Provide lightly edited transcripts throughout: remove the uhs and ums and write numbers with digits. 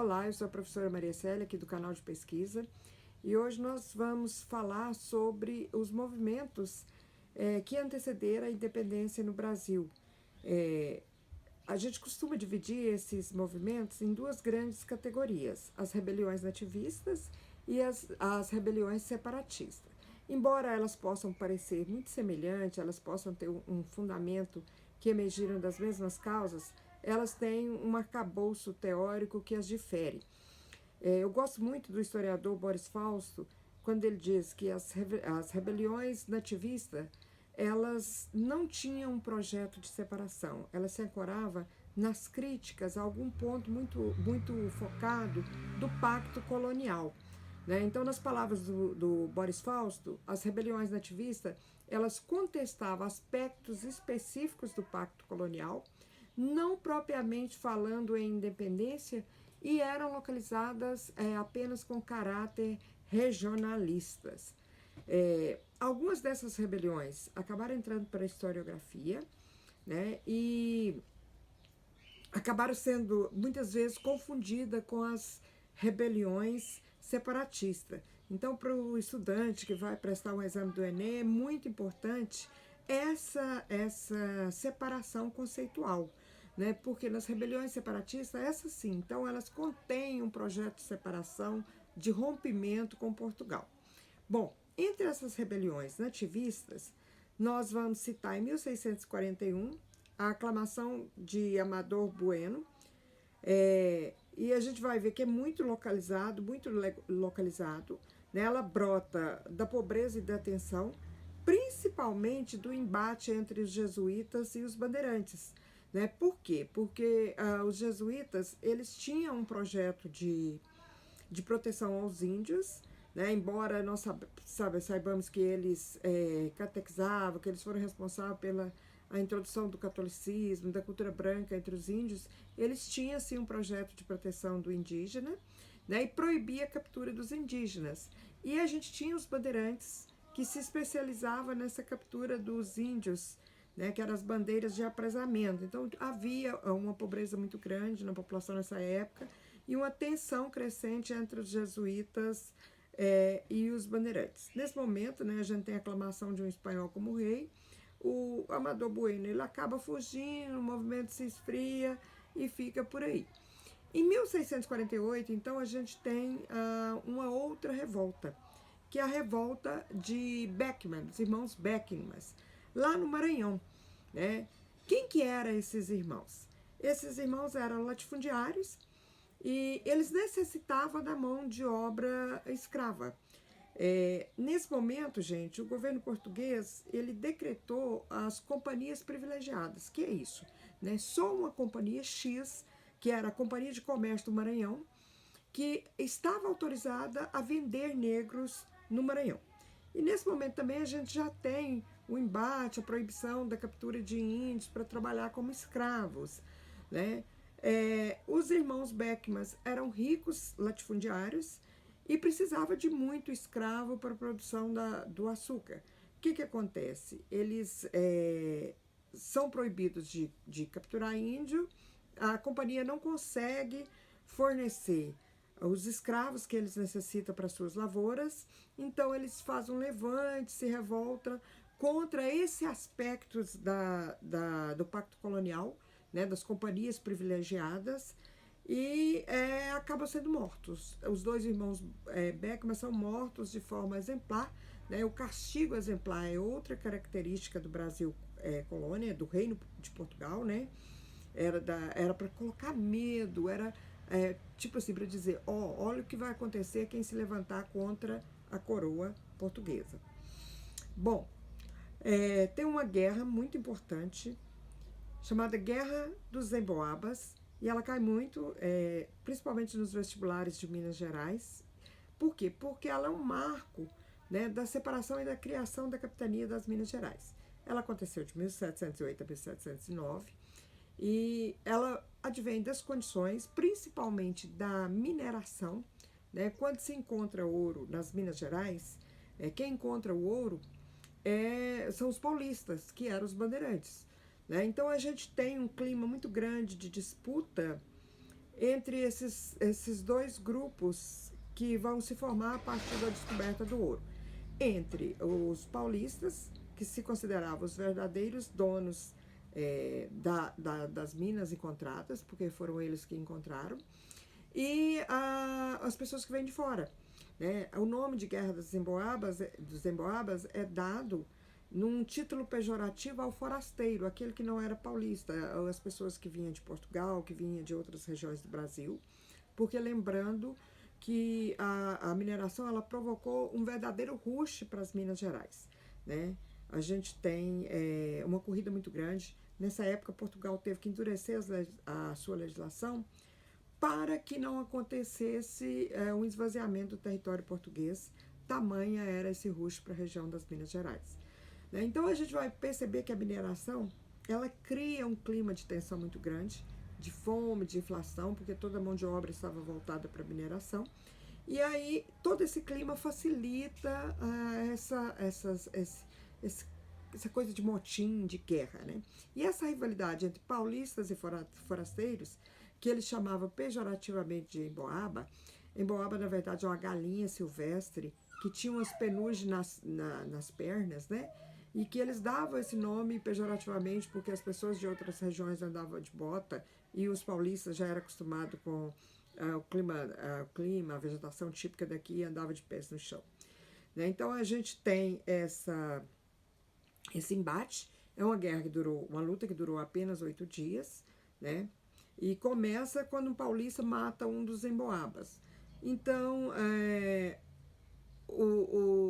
Olá, eu sou a professora Maria Célia, aqui do canal de pesquisa, e hoje nós vamos falar sobre os movimentos que antecederam a independência no Brasil. A gente costuma dividir esses movimentos em duas grandes categorias, as rebeliões nativistas e as rebeliões separatistas. Embora elas possam parecer muito semelhantes, elas possam ter um fundamento que emergiram das mesmas causas, elas têm um arcabouço teórico que as difere. Eu gosto muito do historiador Boris Fausto, quando ele diz que as rebeliões nativistas, elas não tinham um projeto de separação, elas se ancoravam nas críticas a algum ponto muito focado do pacto colonial. Né? Então, nas palavras do Boris Fausto, as rebeliões nativistas, elas contestavam aspectos específicos do pacto colonial, não propriamente falando em independência, e eram localizadas apenas com caráter regionalistas. Algumas dessas rebeliões acabaram entrando para a historiografia, né, e acabaram sendo muitas vezes confundidas com as rebeliões separatistas. Então, para o estudante que vai prestar um exame do Enem, é muito importante essa separação conceitual, né? Porque nas rebeliões separatistas, essas sim, então elas contêm um projeto de separação, de rompimento com Portugal. Bom, entre essas rebeliões nativistas, nós vamos citar em 1641 a aclamação de Amador Bueno, e a gente vai ver que é muito localizado, né? Ela brota da pobreza e da tensão, principalmente do embate entre os jesuítas e os bandeirantes. Né? Por quê? Porque os jesuítas, eles tinham um projeto de proteção aos índios, né? Embora nós saibamos que eles catequizavam, que eles foram responsáveis pela a introdução do catolicismo, da cultura branca entre os índios, eles tinham assim um projeto de proteção do indígena, né? E proibia a captura dos indígenas. E a gente tinha os bandeirantes que se especializavam nessa captura dos índios, né, que eram as bandeiras de apresamento. Então, havia uma pobreza muito grande na população nessa época e uma tensão crescente entre os jesuítas e os bandeirantes. Nesse momento, né, a gente tem a aclamação de um espanhol como rei. O Amador Bueno ele acaba fugindo, o movimento se esfria e fica por aí. Em 1648, então, a gente tem uma outra revolta, que é a revolta de Beckman, os irmãos Beckman, lá no Maranhão. Né? Quem que eram esses irmãos? Esses irmãos eram latifundiários e eles necessitavam da mão de obra escrava. Nesse momento, gente, o governo português ele decretou as companhias privilegiadas. Que é isso? Né? Só uma companhia X, que era a Companhia de Comércio do Maranhão, que estava autorizada a vender negros no Maranhão. E nesse momento também a gente já tem o embate, a proibição da captura de índios para trabalhar como escravos. Né? Os irmãos Beckman eram ricos latifundiários e precisava de muito escravo para a produção do açúcar. O que acontece? Eles são proibidos de capturar índio, a companhia não consegue fornecer os escravos que eles necessitam para suas lavouras, então eles fazem um levante, se revoltam contra esse aspecto do pacto colonial, né, das companhias privilegiadas, e acabam sendo mortos. Os dois irmãos Beckman são mortos de forma exemplar. Né? O castigo exemplar é outra característica do Brasil colônia, do Reino de Portugal. Né? Era para colocar medo, era tipo assim, para dizer, olha o que vai acontecer quem se levantar contra a coroa portuguesa. Bom, tem uma guerra muito importante, chamada Guerra dos Emboabas, e ela cai muito, principalmente nos vestibulares de Minas Gerais. Por quê? Porque ela é um marco, né, da separação e da criação da capitania das Minas Gerais. Ela aconteceu de 1708 a 1709 e ela advém das condições, principalmente da mineração. Né? Quando se encontra ouro nas Minas Gerais, quem encontra o ouro são os paulistas, que eram os bandeirantes. Né? Então a gente tem um clima muito grande de disputa entre esses dois grupos que vão se formar a partir da descoberta do ouro. Entre os paulistas, que se consideravam os verdadeiros donos das minas encontradas, porque foram eles que encontraram, e as pessoas que vêm de fora. Né? O nome de Guerra dos Emboabas é dado num título pejorativo ao forasteiro, aquele que não era paulista, as pessoas que vinham de Portugal, que vinham de outras regiões do Brasil, porque lembrando que a mineração ela provocou um verdadeiro rush para as Minas Gerais. Né? A gente tem uma corrida muito grande. Nessa época, Portugal teve que endurecer a sua legislação para que não acontecesse um esvaziamento do território português. Tamanha era esse rush para a região das Minas Gerais. Né? Então a gente vai perceber que a mineração ela cria um clima de tensão muito grande, de fome, de inflação, porque toda a mão de obra estava voltada para a mineração. E aí todo esse clima facilita essa coisa de motim, de guerra. Né? E essa rivalidade entre paulistas e forasteiros, que eles chamavam pejorativamente de emboaba. Emboaba, na verdade, é uma galinha silvestre que tinha umas penugens nas pernas, né? E que eles davam esse nome pejorativamente porque as pessoas de outras regiões andavam de bota e os paulistas já eram acostumados com o clima, a vegetação típica daqui e andavam de pés no chão. Né? Então a gente tem esse embate, é uma luta que durou apenas 8 dias, né? E começa quando um paulista mata um dos emboabas. Então,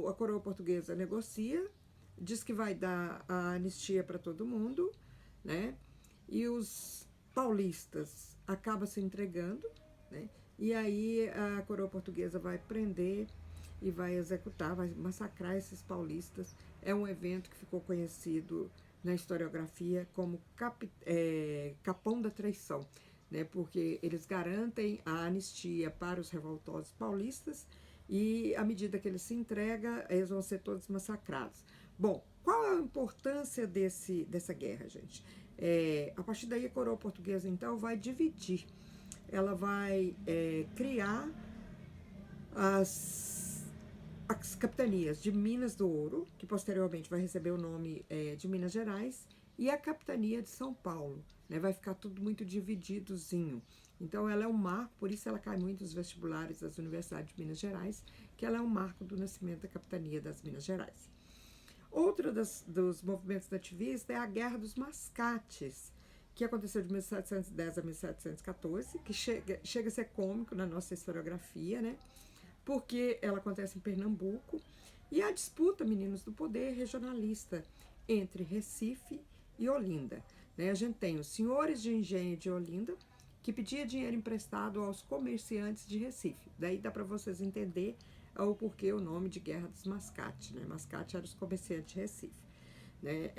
a coroa portuguesa negocia, diz que vai dar a anistia para todo mundo, né? E os paulistas acabam se entregando, né? E aí a coroa portuguesa vai prender e vai executar, vai massacrar esses paulistas. É um evento que ficou conhecido na historiografia como Capão da Traição, né? Porque eles garantem a anistia para os revoltosos paulistas e, à medida que eles se entregam, eles vão ser todos massacrados. Bom, qual é a importância dessa guerra, gente? A partir daí, a coroa portuguesa, então, vai dividir. Ela vai criar as capitanias de Minas do Ouro, que posteriormente vai receber o nome de Minas Gerais, e a capitania de São Paulo. Né? Vai ficar tudo muito divididozinho. Então ela é um marco, por isso ela cai muito nos vestibulares das universidades de Minas Gerais, que ela é um marco do nascimento da capitania das Minas Gerais. Outro dos movimentos nativistas é a Guerra dos Mascates, que aconteceu de 1710 a 1714, que chega a ser cômico na nossa historiografia, né? Porque ela acontece em Pernambuco, e a disputa, meninos, do poder regionalista entre Recife e Olinda. Né? A gente tem os senhores de engenho de Olinda, que pedia dinheiro emprestado aos comerciantes de Recife. Daí dá para vocês entenderem o porquê o nome de Guerra dos Mascates. Né? Mascate eram os comerciantes de Recife. Né?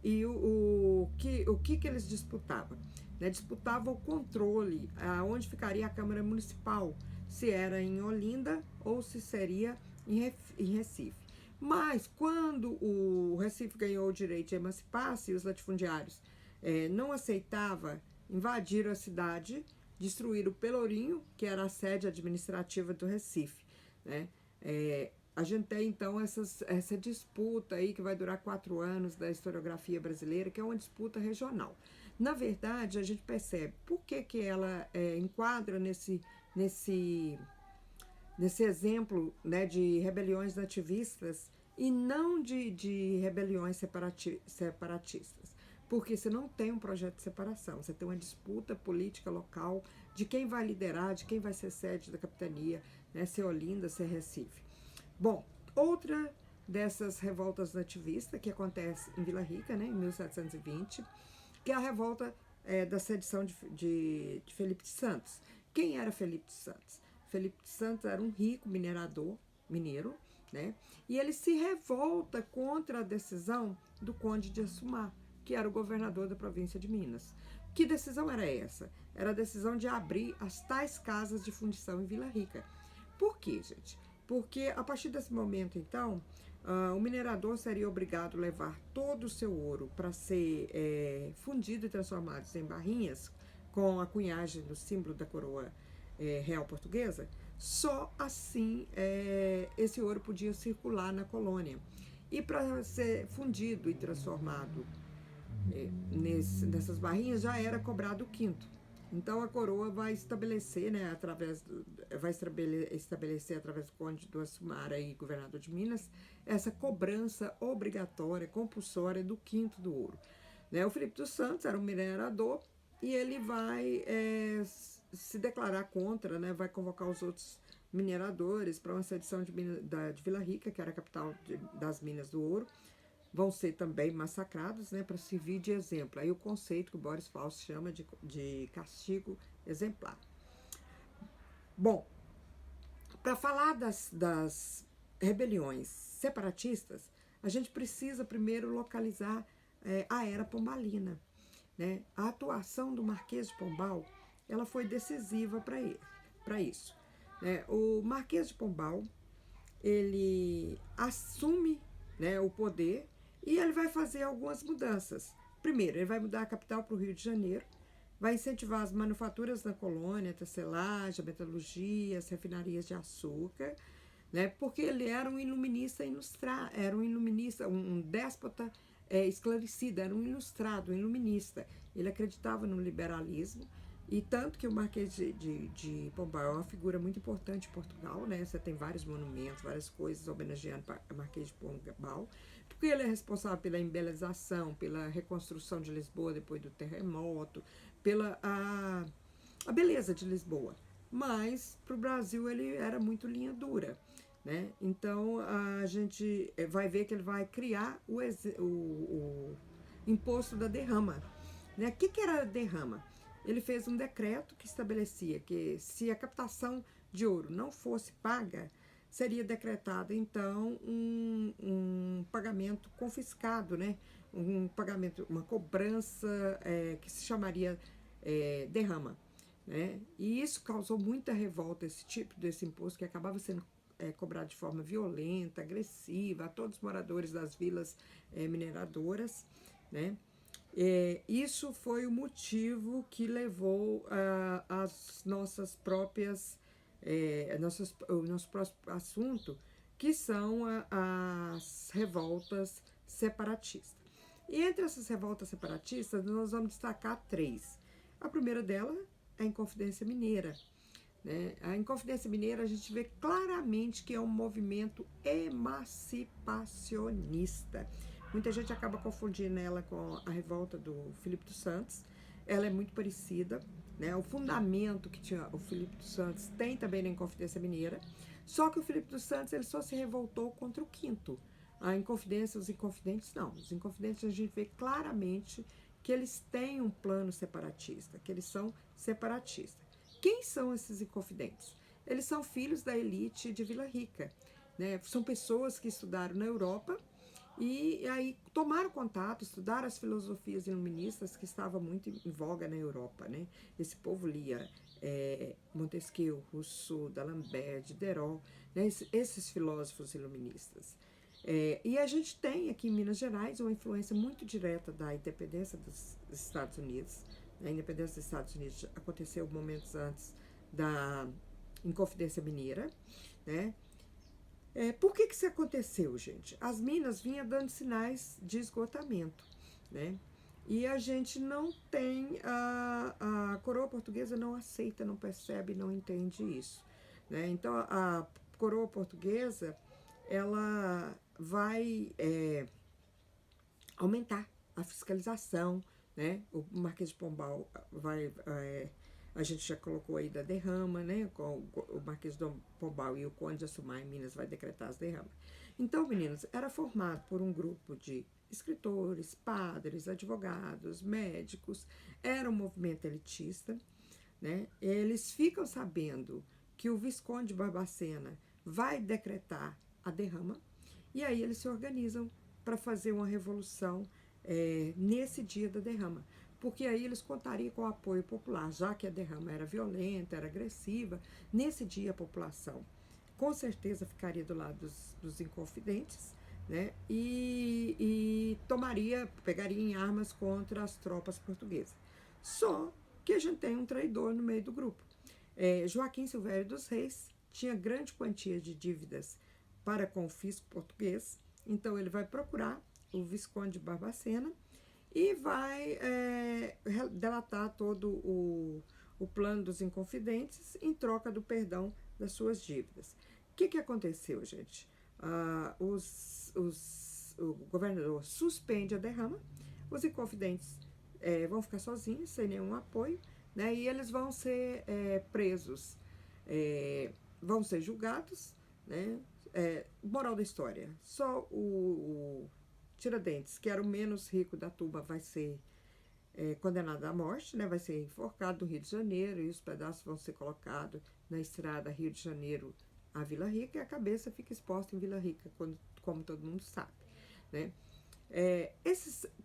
E o que eles disputavam? Né? Disputavam o controle, aonde ficaria a Câmara Municipal, se era em Olinda ou se seria em Recife. Mas quando o Recife ganhou o direito de emancipar-se, os latifundiários não aceitavam, invadiram a cidade, destruíram o Pelourinho, que era a sede administrativa do Recife. Né? A gente tem, então, essa disputa aí que vai durar 4 anos da historiografia brasileira, que é uma disputa regional. Na verdade, a gente percebe por que ela enquadra nesse exemplo, né, de rebeliões nativistas e não de rebeliões separatistas. Porque você não tem um projeto de separação, você tem uma disputa política local de quem vai liderar, de quem vai ser sede da capitania, né, ser Olinda, ser Recife. Bom, outra dessas revoltas nativistas que acontece em Vila Rica, né, em 1720, que é a revolta da sedição de Felipe de Santos. Quem era Felipe de Santos? Felipe de Santos era um rico mineiro, né? E ele se revolta contra a decisão do Conde de Assumar, que era o governador da província de Minas. Que decisão era essa? Era a decisão de abrir as tais casas de fundição em Vila Rica. Por quê, gente? Porque a partir desse momento, então, o minerador seria obrigado a levar todo o seu ouro para ser fundido e transformado em barrinhas, com a cunhagem do símbolo da coroa real portuguesa, só assim esse ouro podia circular na colônia. E para ser fundido e transformado nessas barrinhas, já era cobrado o quinto. Então a coroa vai estabelecer, né, vai estabelecer através do Conde do Açumara e governador de Minas, essa cobrança obrigatória, compulsória do quinto do ouro. Né? O Filipe dos Santos era um minerador e ele vai se declarar contra, né, vai convocar os outros mineradores para uma sedição de Vila Rica, que era a capital das minas do ouro. Vão ser também massacrados, né, para servir de exemplo. Aí o conceito que o Boris Fausto chama de castigo exemplar. Bom, para falar das rebeliões separatistas, a gente precisa primeiro localizar a era pombalina. Né? A atuação do Marquês de Pombal ela foi decisiva para isso. Né? O Marquês de Pombal ele assume, né, o poder e ele vai fazer algumas mudanças. Primeiro, ele vai mudar a capital para o Rio de Janeiro, vai incentivar as manufaturas na colônia, a tecelagem, a metalurgia, as refinarias de açúcar, né, porque ele era um iluminista era um iluminista, um déspota esclarecido, era um ilustrado, um iluminista. Ele acreditava no liberalismo, e tanto que o Marquês de Pombal é uma figura muito importante em Portugal, né? Você tem vários monumentos, várias coisas homenageando o Marquês de Pombal, porque ele é responsável pela embeleza,ção pela reconstrução de Lisboa depois do terremoto, pela a beleza de Lisboa. Mas para o Brasil ele era muito linha dura. Né? Então a gente vai ver que ele vai criar o imposto da derrama. Né? O que era a derrama? Ele fez um decreto que estabelecia que se a captação de ouro não fosse paga, seria decretado então um pagamento confiscado, né? Um pagamento, uma cobrança que se chamaria derrama. Né? E isso causou muita revolta, esse tipo desse imposto que acabava sendo cobrado de forma violenta, agressiva a todos os moradores das vilas mineradoras. Né? Isso foi o motivo que levou às nossas próprias, o nosso próximo assunto, que são as revoltas separatistas. E entre essas revoltas separatistas, nós vamos destacar 3. A primeira delas é a Inconfidência Mineira. Né? A Inconfidência Mineira a gente vê claramente que é um movimento emancipacionista. Muita gente acaba confundindo ela com a revolta do Filipe dos Santos. Ela é muito parecida. Né? O fundamento que tinha o Filipe dos Santos tem também na Inconfidência Mineira. Só que o Filipe dos Santos ele só se revoltou contra o quinto. A Inconfidência, os Inconfidentes não. Os Inconfidentes a gente vê claramente que eles têm um plano separatista, que eles são separatistas. Quem são esses Inconfidentes? Eles são filhos da elite de Vila Rica. Né? São pessoas que estudaram na Europa e aí tomaram contato, estudaram as filosofias iluministas que estavam muito em voga na Europa. Né? Esse povo lia Montesquieu, Rousseau, D'Alembert, Diderot, né? Esses filósofos iluministas. E a gente tem aqui em Minas Gerais uma influência muito direta da independência dos Estados Unidos. A independência dos Estados Unidos aconteceu momentos antes da Inconfidência Mineira. Né? Por que isso aconteceu, gente? As minas vinham dando sinais de esgotamento. Né? E a gente não tem, a coroa portuguesa não aceita, não percebe, não entende isso. Né? Então, a coroa portuguesa, ela vai aumentar a fiscalização. Né? O Marquês de Pombal vai... a gente já colocou aí da derrama, né? O Marquês de Pombal e o Conde de Açumar em Minas vai decretar as derramas. Então, meninos, era formado por um grupo de escritores, padres, advogados, médicos, era um movimento elitista. Né? Eles ficam sabendo que o Visconde de Barbacena vai decretar a derrama, e aí eles se organizam para fazer uma revolução nesse dia da derrama, porque aí eles contariam com o apoio popular, já que a derrama era violenta, era agressiva. Nesse dia a população com certeza ficaria do lado dos Inconfidentes, né? E pegaria em armas contra as tropas portuguesas. Só que a gente tem um traidor no meio do grupo. Joaquim Silvério dos Reis tinha grande quantia de dívidas para com o fisco português, então ele vai procurar o Visconde de Barbacena e vai delatar todo o plano dos Inconfidentes em troca do perdão das suas dívidas. O que aconteceu, gente? O governador suspende a derrama, os Inconfidentes vão ficar sozinhos, sem nenhum apoio, né? E eles vão ser presos, vão ser julgados, né? Moral da história, só o Tiradentes, que era o menos rico da turma, vai ser condenado à morte, né? Vai ser enforcado no Rio de Janeiro e os pedaços vão ser colocados na estrada Rio de Janeiro a Vila Rica e a cabeça fica exposta em Vila Rica, como todo mundo sabe, né?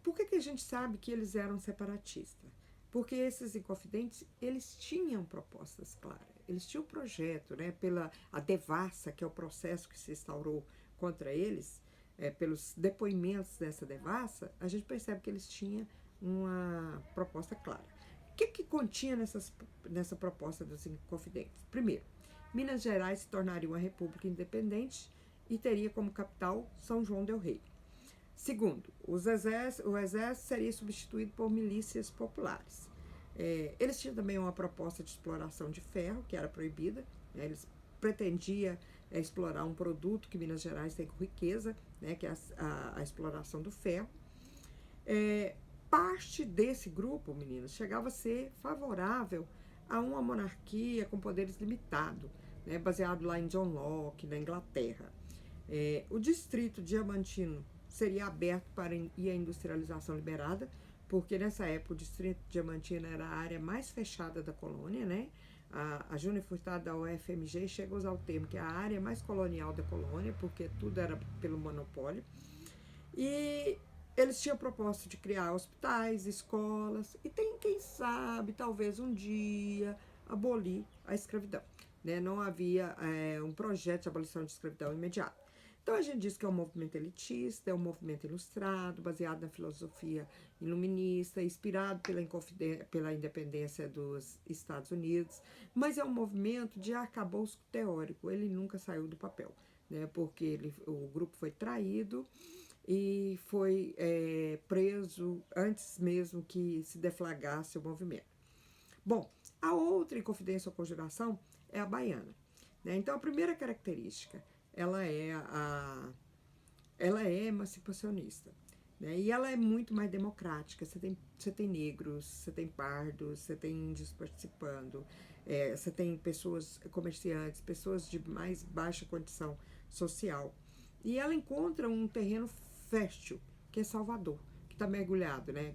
Por que a gente sabe que eles eram separatistas? Porque esses Inconfidentes, eles tinham propostas claras, eles tinham um projeto, né? Pela a devassa, que é o processo que se instaurou contra eles, pelos depoimentos dessa devassa, a gente percebe que eles tinham uma proposta clara. O que continha nessa proposta dos Inconfidentes? Primeiro, Minas Gerais se tornaria uma república independente e teria como capital São João del Rei. Segundo, o exército seria substituído por milícias populares. Eles tinham também uma proposta de exploração de ferro, que era proibida, né? Eles pretendiam explorar um produto que Minas Gerais tem com riqueza, né? Que é a exploração do ferro. Parte desse grupo, meninas, chegava a ser favorável a uma monarquia com poderes limitados, né? Baseado lá em John Locke, na Inglaterra. O distrito diamantino seria aberto para a industrialização liberada, porque nessa época o distrito diamantino era a área mais fechada da colônia, né? A Júnior Furtado da UFMG chega a usar o termo que é a área mais colonial da colônia, porque tudo era pelo monopólio. E eles tinham proposta de criar hospitais, escolas, e tem quem sabe, talvez um dia, abolir a escravidão, né? Não havia um projeto de abolição de escravidão imediato. Então a gente diz que é um movimento elitista, é um movimento ilustrado, baseado na filosofia iluminista, inspirado pela independência dos Estados Unidos, mas é um movimento de arcabouço teórico, ele nunca saiu do papel, né? Porque o grupo foi traído e foi preso antes mesmo que se deflagrasse o movimento. Bom, a outra Inconfidência ou Conjuração é a baiana, né? Então a primeira característica, ela é emancipacionista, né? E ela é muito mais democrática. Você tem negros, você tem pardos, você tem índios participando, você tem pessoas, comerciantes, pessoas de mais baixa condição social. E ela encontra um terreno fértil, que é Salvador, que está mergulhado, né?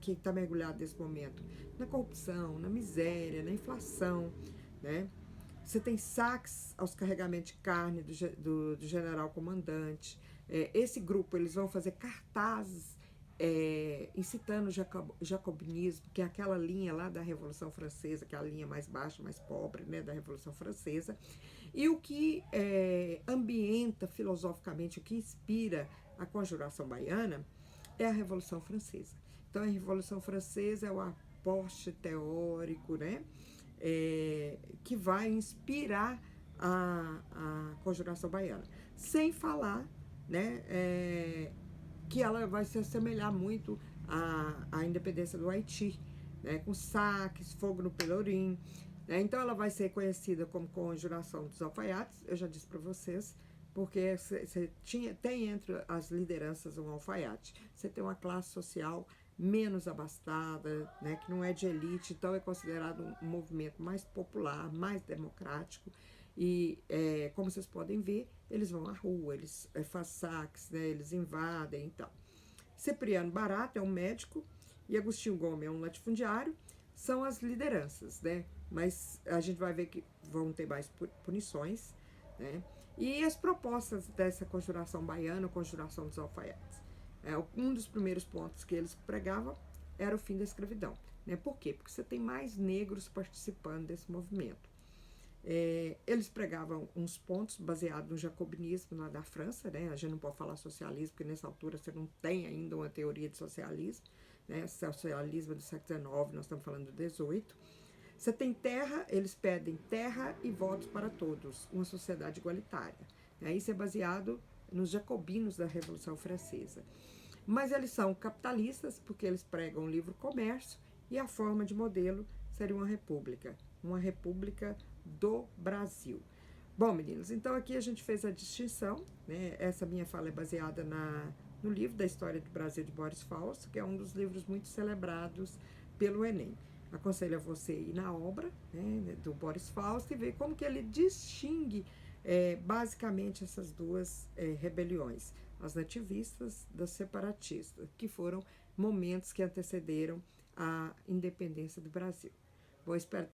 Que está mergulhado nesse momento na corrupção, na miséria, na inflação, né? Você tem saques aos carregamentos de carne do general comandante. Esse grupo, eles vão fazer cartazes incitando o jacobinismo, que é aquela linha lá da Revolução Francesa, que é a linha mais baixa, mais pobre, né, da Revolução Francesa. E o que ambienta filosoficamente, o que inspira a Conjuração Baiana é a Revolução Francesa. Então, a Revolução Francesa é o aporte teórico, né? Que vai inspirar a Conjuração Baiana. Sem falar, né, que ela vai se assemelhar muito à independência do Haiti, né, com saques, fogo no Pelourim, né? Então ela vai ser conhecida como Conjuração dos Alfaiates, eu já disse para vocês, porque você tem entre as lideranças um alfaiate. Você tem uma classe social menos abastada, né, que não é de elite, então é considerado um movimento mais popular, mais democrático. E, como vocês podem ver, eles vão à rua, eles fazem saques, né, eles invadem e tal. Cipriano Barata é um médico e Agostinho Gomes é um latifundiário, são as lideranças, né? Mas a gente vai ver que vão ter mais punições, né? E as propostas dessa Conjuração Baiana, Conjuração dos Alfaiates. Um dos primeiros pontos que eles pregavam era o fim da escravidão, né? Por quê? Porque você tem mais negros participando desse movimento. Eles pregavam uns pontos baseados no jacobinismo lá da França, né? A gente não pode falar socialismo, porque nessa altura você não tem ainda uma teoria de socialismo, né? Socialismo do século XIX, nós estamos falando do XVIII. Você tem terra, eles pedem terra e votos para todos, uma sociedade igualitária. Isso é baseado nos jacobinos da Revolução Francesa. Mas eles são capitalistas, porque eles pregam o livre comércio, e a forma de modelo seria uma república do Brasil. Bom, meninos, então aqui a gente fez a distinção, né? Essa minha fala é baseada no livro da História do Brasil de Boris Fausto, que é um dos livros muito celebrados pelo Enem. Aconselho a você ir na obra, né, do Boris Fausto e ver como que ele distingue basicamente essas duas rebeliões, as nativistas das separatistas, que foram momentos que antecederam a independência do Brasil. Bom, espero